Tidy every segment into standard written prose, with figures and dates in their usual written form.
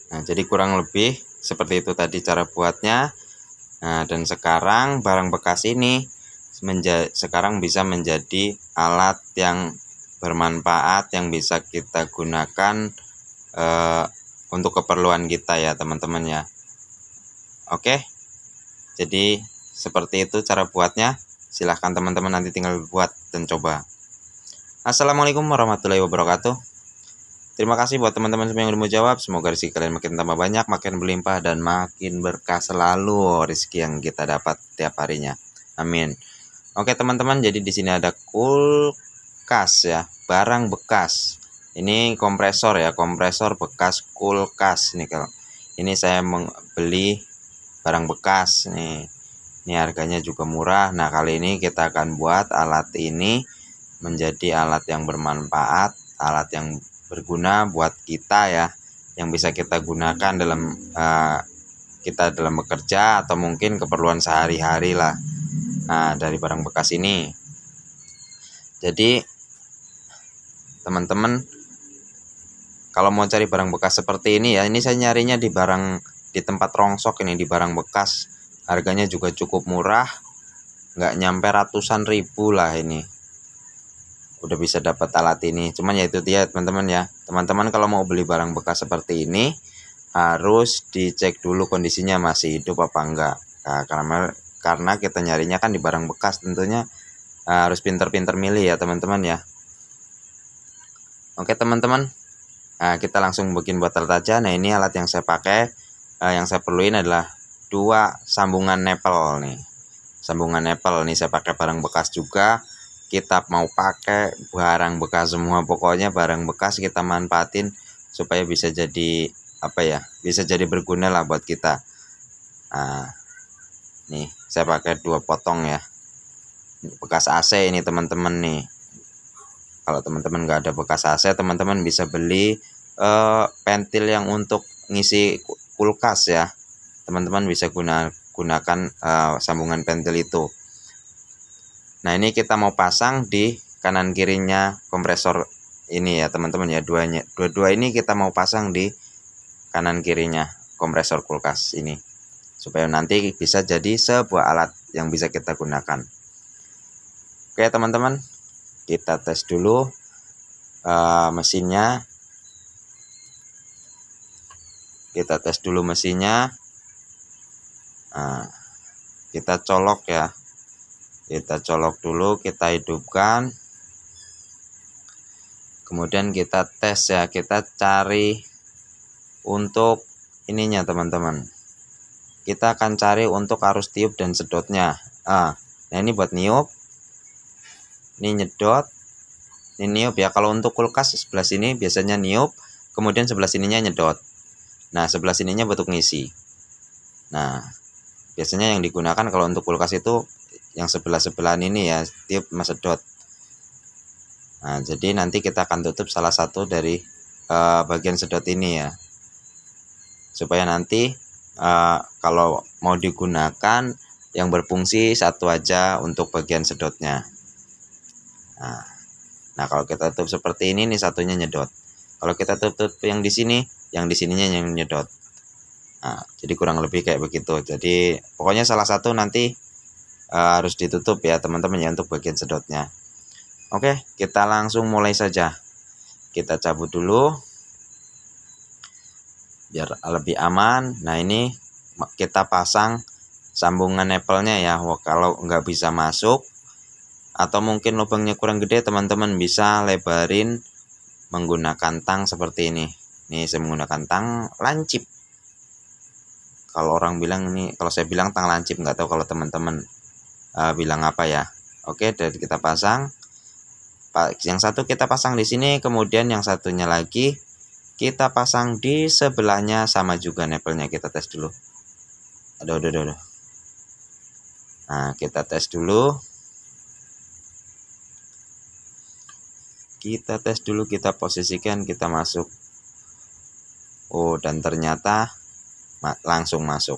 Nah, jadi kurang lebih seperti itu tadi cara buatnya. Nah, dan sekarang barang bekas ini sekarang bisa menjadi alat yang bermanfaat yang bisa kita gunakan untuk keperluan kita ya teman-teman ya. Oke, jadi seperti itu cara buatnya. Silahkan teman-teman nanti tinggal buat dan coba. Assalamualaikum warahmatullahi wabarakatuh. Terima kasih buat teman-teman semua yang udah mau jawab. Semoga rezeki kalian makin tambah banyak, makin berlimpah, dan makin berkah selalu rezeki yang kita dapat tiap harinya. Amin. Oke teman-teman, jadi di sini ada kulkas ya, barang bekas. Ini kompresor ya, kompresor bekas kulkas nih kalau. Ini saya membeli barang bekas nih. Ini harganya juga murah. Nah, kali ini kita akan buat alat ini menjadi alat yang bermanfaat, alat yang berguna buat kita ya, yang bisa kita gunakan dalam kita dalam bekerja atau mungkin keperluan sehari-hari lah. Nah, dari barang bekas ini. Jadi teman-teman kalau mau cari barang bekas seperti ini ya, ini saya nyarinya di tempat rongsok ini, di barang bekas. Harganya juga cukup murah, nggak nyampe ratusan ribu lah ini. Udah bisa dapat alat ini. Cuman ya itu dia teman-teman ya. Teman-teman kalau mau beli barang bekas seperti ini harus dicek dulu kondisinya masih hidup apa enggak. Nah, karena kita nyarinya kan di barang bekas, tentunya harus pinter-pinter milih ya teman-teman ya. Oke teman-teman, kita langsung bikin buat alat aja. Nah, ini alat yang saya pakai, yang saya perluin adalah 2 sambungan nepel nih. Sambungan nepel nih saya pakai barang bekas juga. Kita mau pakai barang bekas semua, pokoknya barang bekas kita manfaatin supaya bisa jadi apa ya, bisa jadi berguna lah buat kita. Nah, nih saya pakai 2 potong ya, bekas AC ini teman-teman nih. Kalau teman-teman nggak ada bekas AC, teman-teman bisa beli pentil yang untuk ngisi kulkas ya. Teman-teman bisa gunakan sambungan pentil itu. Nah, ini kita mau pasang di kanan kirinya kompresor ini ya teman-teman ya, dua ini kita mau pasang di kanan kirinya kompresor kulkas ini supaya nanti bisa jadi sebuah alat yang bisa kita gunakan. Oke teman-teman, kita tes dulu mesinnya. Kita tes dulu mesinnya. Nah, kita colok ya. Kita colok dulu, kita hidupkan. Kemudian kita tes ya, kita cari untuk ininya teman-teman. Kita akan cari untuk arus tiup dan sedotnya. Nah ini buat niup. Ini nyedot. Ini niup ya. Kalau untuk kulkas sebelah sini biasanya niup, kemudian sebelah sininya nyedot. Nah, sebelah sininya bentuk ngisi. Nah, biasanya yang digunakan kalau untuk kulkas itu yang sebelah-sebelahan ini ya, tiup sama sedot. Nah, jadi nanti kita akan tutup salah satu dari bagian sedot ini ya. Supaya nanti kalau mau digunakan yang berfungsi satu aja untuk bagian sedotnya. Nah, kalau kita tutup seperti ini nih, satunya nyedot. Kalau kita tutup yang di sini, yang di sininya yang nyedot. Nah, jadi kurang lebih kayak begitu. Jadi pokoknya salah satu nanti harus ditutup ya teman-teman ya untuk bagian sedotnya. Oke, kita langsung mulai saja. Kita cabut dulu biar lebih aman. Nah, ini kita pasang sambungan nepelnya ya. Kalau nggak bisa masuk atau mungkin lubangnya kurang gede, teman-teman bisa lebarin menggunakan tang seperti ini. Nih saya menggunakan tang lancip. Kalau orang bilang ini, kalau saya bilang tang lancip, nggak tahu kalau teman-teman bilang apa ya. Oke, dari kita pasang. Yang satu kita pasang di sini, kemudian yang satunya lagi kita pasang di sebelahnya, sama juga nepelnya. Kita tes dulu. Aduh. Nah, kita tes dulu. Kita tes dulu, kita posisikan, kita masuk. Oh, dan ternyata langsung masuk.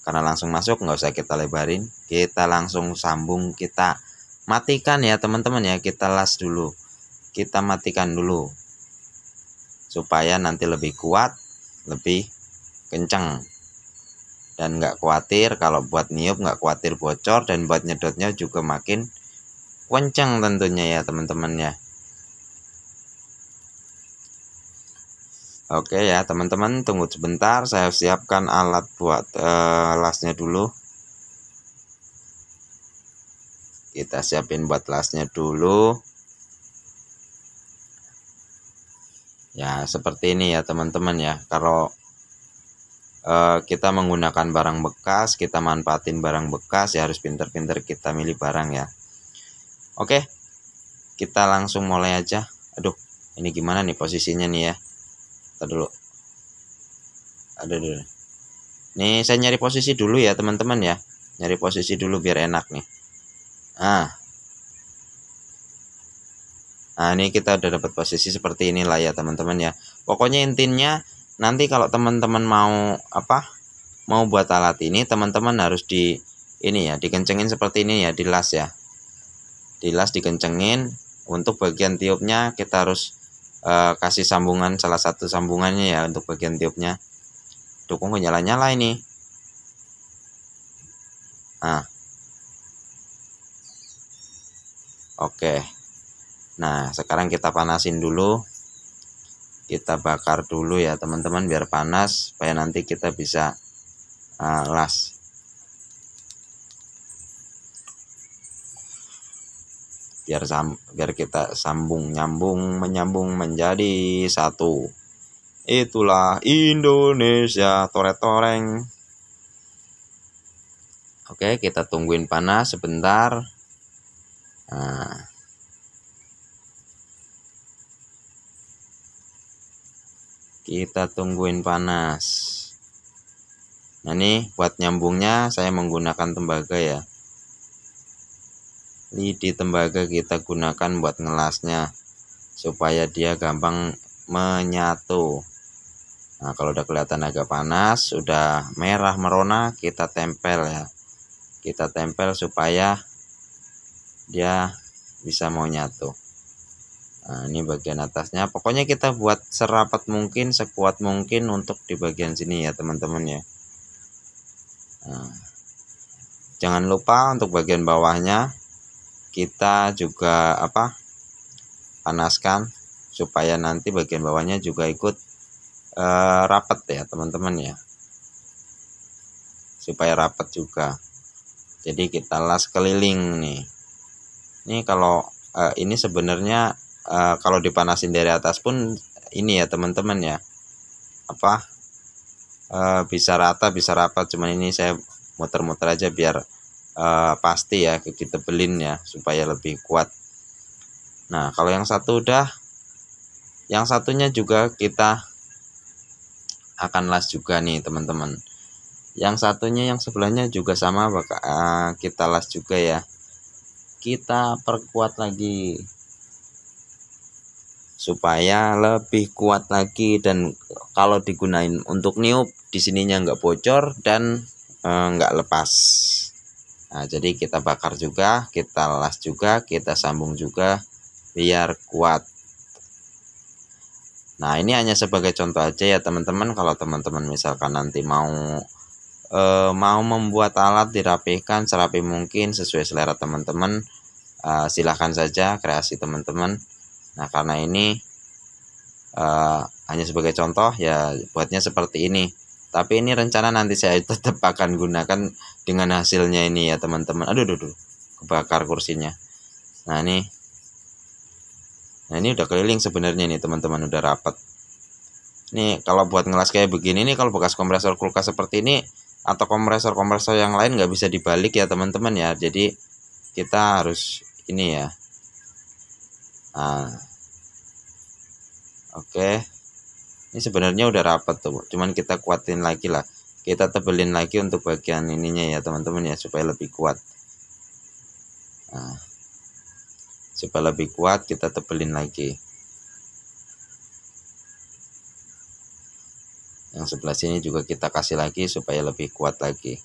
Karena langsung masuk, nggak usah kita lebarin, kita langsung sambung, kita matikan ya teman-teman ya. Kita las dulu, kita matikan dulu supaya nanti lebih kuat, lebih kencang. Dan nggak khawatir kalau buat niup, nggak khawatir bocor, dan buat nyedotnya juga makin kencang tentunya ya teman-teman ya. Oke ya teman-teman, tunggu sebentar, saya siapkan alat buat lasnya dulu. Kita siapin buat lasnya dulu. Ya seperti ini ya teman-teman ya. Kalau kita menggunakan barang bekas, kita manfaatin barang bekas ya, harus pinter-pinter kita milih barang ya. Oke, kita langsung mulai aja. Aduh, ini gimana nih posisinya nih ya? Tadi dulu. Aduh. Nih saya nyari posisi dulu ya teman-teman ya. Nyari posisi dulu biar enak nih. Nah ini kita udah dapat posisi seperti inilah ya teman-teman ya. Pokoknya intinya nanti kalau teman-teman mau mau buat alat ini, teman-teman harus dikencengin seperti ini ya, dilas ya. Dilas, dikencengin. Untuk bagian tiupnya kita harus kasih sambungan, salah satu sambungannya ya untuk bagian tiupnya. Dukung nyala-nyala ini. Oke. Nah sekarang kita panasin dulu, kita bakar dulu ya teman-teman biar panas, supaya nanti kita bisa las. Biar kita menyambung menjadi satu. Itulah Indonesia toret-toreng. Oke, kita tungguin panas sebentar. Kita tungguin panas. Nah nih buat nyambungnya saya menggunakan tembaga ya. Lidi tembaga kita gunakan buat ngelasnya supaya dia gampang menyatu. Nah kalau udah kelihatan agak panas, sudah merah merona, kita tempel ya. Kita tempel supaya dia bisa mau nyatu. Nah ini bagian atasnya, pokoknya kita buat serapat mungkin, sekuat mungkin untuk di bagian sini ya teman-teman ya. Nah, jangan lupa untuk bagian bawahnya kita juga panaskan supaya nanti bagian bawahnya juga ikut rapat ya teman-teman ya, supaya rapat juga. Jadi kita las keliling nih. Ini kalau ini sebenarnya kalau dipanasin dari atas pun ini ya teman-teman ya, bisa rata bisa rapat, cuman ini saya muter-muter aja biar pasti ya, kita belin ya supaya lebih kuat. Nah kalau yang satu udah, yang satunya juga kita akan las juga nih teman-teman. Yang satunya yang sebelahnya juga sama, kita las juga ya, kita perkuat lagi supaya lebih kuat lagi, dan kalau digunain untuk niup di sininya nggak bocor dan nggak lepas. Nah jadi kita bakar juga, kita las juga, kita sambung juga biar kuat. Nah ini hanya sebagai contoh aja ya teman-teman. Kalau teman-teman misalkan nanti mau membuat alat dirapihkan serapi mungkin sesuai selera teman-teman, silahkan saja kreasi teman-teman. Nah karena ini hanya sebagai contoh ya, buatnya seperti ini. Tapi ini rencana nanti saya tetap akan gunakan dengan hasilnya ini ya teman-teman. Aduh, kebakar kursinya. Nah ini udah keliling sebenarnya nih teman-teman, udah rapat. Nih kalau buat ngelas kayak begini nih, kalau bekas kompresor kulkas seperti ini atau kompresor yang lain nggak bisa dibalik ya teman-teman ya. Jadi kita harus ini ya. Oke, ini sebenarnya udah rapat tuh, cuman kita kuatin lagi lah, kita tebelin lagi untuk bagian ininya ya teman-teman ya, supaya lebih kuat. Supaya lebih kuat kita tebelin lagi. Yang sebelah sini juga kita kasih lagi supaya lebih kuat lagi,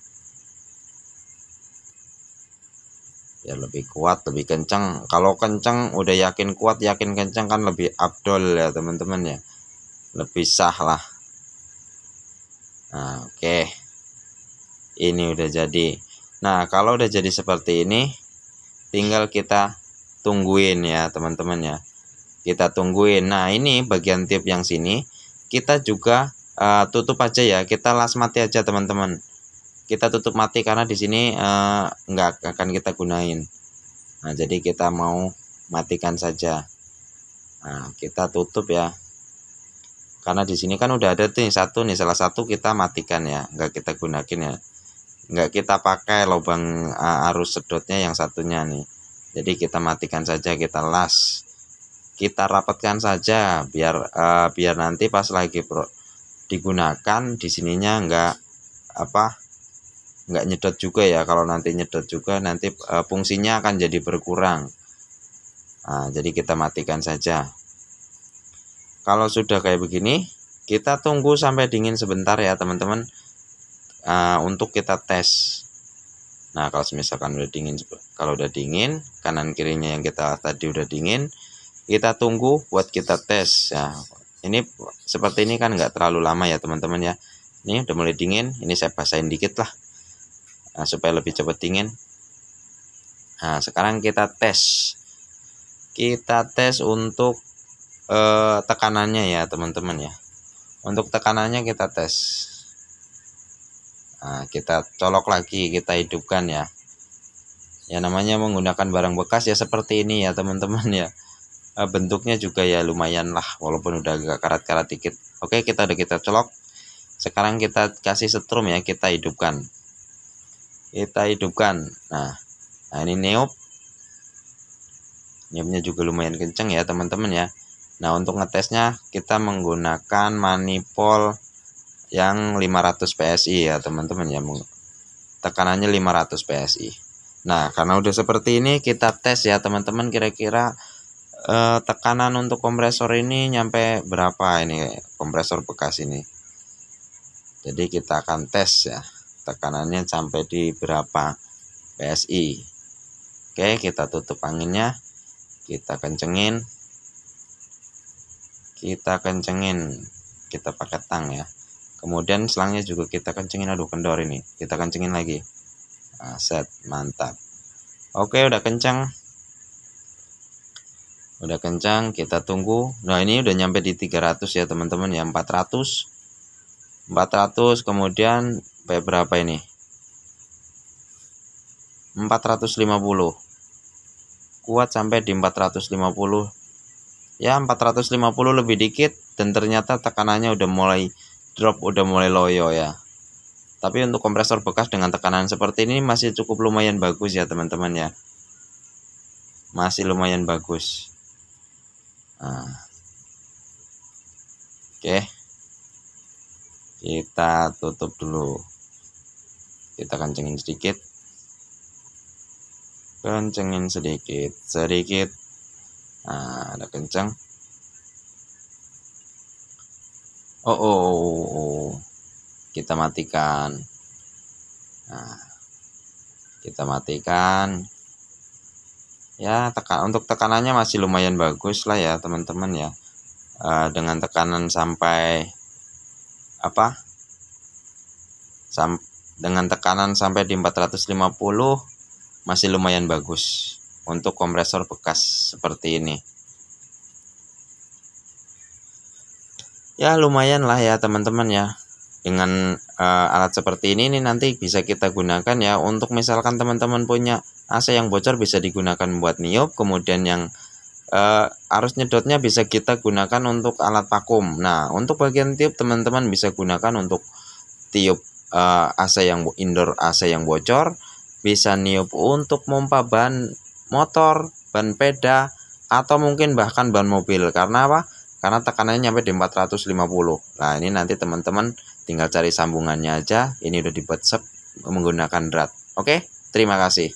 biar lebih kuat, lebih kencang. Kalau kencang udah yakin kuat, yakin kencang kan lebih abdol ya teman-teman ya, lebih sah lah. Nah, oke. Ini udah jadi. Nah, kalau udah jadi seperti ini, tinggal kita tungguin ya teman-teman ya. Kita tungguin. Nah, ini bagian tip yang sini kita juga tutup aja ya. Kita las mati aja teman-teman. Kita tutup mati karena di sini nggak akan kita gunain. Nah, jadi kita mau matikan saja. Nah, kita tutup ya. Karena di sini kan udah ada tuh satu nih, salah satu kita matikan ya, nggak kita gunain ya. Nggak kita pakai lubang arus sedotnya yang satunya nih. Jadi kita matikan saja, kita las. Kita rapatkan saja biar nanti pas lagi digunakan di sininya nggak nyedot juga ya. Kalau nanti nyedot juga nanti fungsinya akan jadi berkurang. Nah, jadi kita matikan saja. Kalau sudah kayak begini, kita tunggu sampai dingin sebentar ya teman-teman, untuk kita tes. Nah, kalau misalkan udah dingin, kalau udah dingin kanan kirinya yang kita tadi udah dingin, kita tunggu buat kita tes ya. Ini seperti ini kan nggak terlalu lama ya teman-teman ya. Ini udah mulai dingin, ini saya basahin dikit lah supaya lebih cepat dingin. Nah, sekarang kita tes untuk tekanannya ya teman-teman ya. Untuk tekanannya kita tes. Nah, kita colok lagi, kita hidupkan ya. Ya namanya menggunakan barang bekas ya seperti ini ya teman-teman ya. Bentuknya juga ya lumayan lah, walaupun udah agak karat-karat dikit. Oke, kita colok. Sekarang kita kasih setrum ya, kita hidupkan. Nah ini niupnya juga lumayan kenceng ya teman-teman ya. Nah, untuk ngetesnya kita menggunakan manifold yang 500 PSI ya teman-teman ya. Tekanannya 500 PSI. Nah, karena udah seperti ini kita tes ya teman-teman, kira-kira tekanan untuk kompresor ini nyampe berapa ini kompresor bekas ini. Jadi kita akan tes ya tekanannya sampai di berapa PSI. Oke, kita tutup anginnya, kita kencengin, kita pakai tang ya. Kemudian selangnya juga kita kencengin, aduh kendor ini, kita kencengin lagi. Nah, set, mantap. Oke, udah kencang, kita tunggu. Nah, ini udah nyampe di 300 ya teman-teman ya. 400 kemudian berapa ini, 450, kuat sampai di 450 ya. 450 lebih dikit, dan ternyata tekanannya udah mulai drop, udah mulai loyo ya. Tapi untuk kompresor bekas dengan tekanan seperti ini masih cukup lumayan bagus ya teman-teman ya, masih lumayan bagus. Nah, oke, kita tutup dulu, kita kencengin sedikit, sedikit. Nah, ada kenceng. Kita matikan. Nah, kita matikan ya. Untuk tekanannya masih lumayan bagus lah ya teman-teman ya. Dengan tekanan sampai dengan tekanan sampai di 450 masih lumayan bagus untuk kompresor bekas seperti ini. Ya lumayan lah ya teman-teman ya. Dengan alat seperti ini nanti bisa kita gunakan ya untuk misalkan teman-teman punya AC yang bocor, bisa digunakan buat niup. Kemudian yang arus nyedotnya bisa kita gunakan untuk alat vakum. Nah, untuk bagian tiup teman-teman bisa gunakan untuk tiup AC yang indoor, AC yang bocor, bisa niup untuk pompa ban motor, ban peda, atau mungkin bahkan ban mobil. Karena apa? Karena tekanannya nyampe di 450. Nah, ini nanti teman-teman tinggal cari sambungannya aja. Ini udah dibuat menggunakan drat. Oke, terima kasih.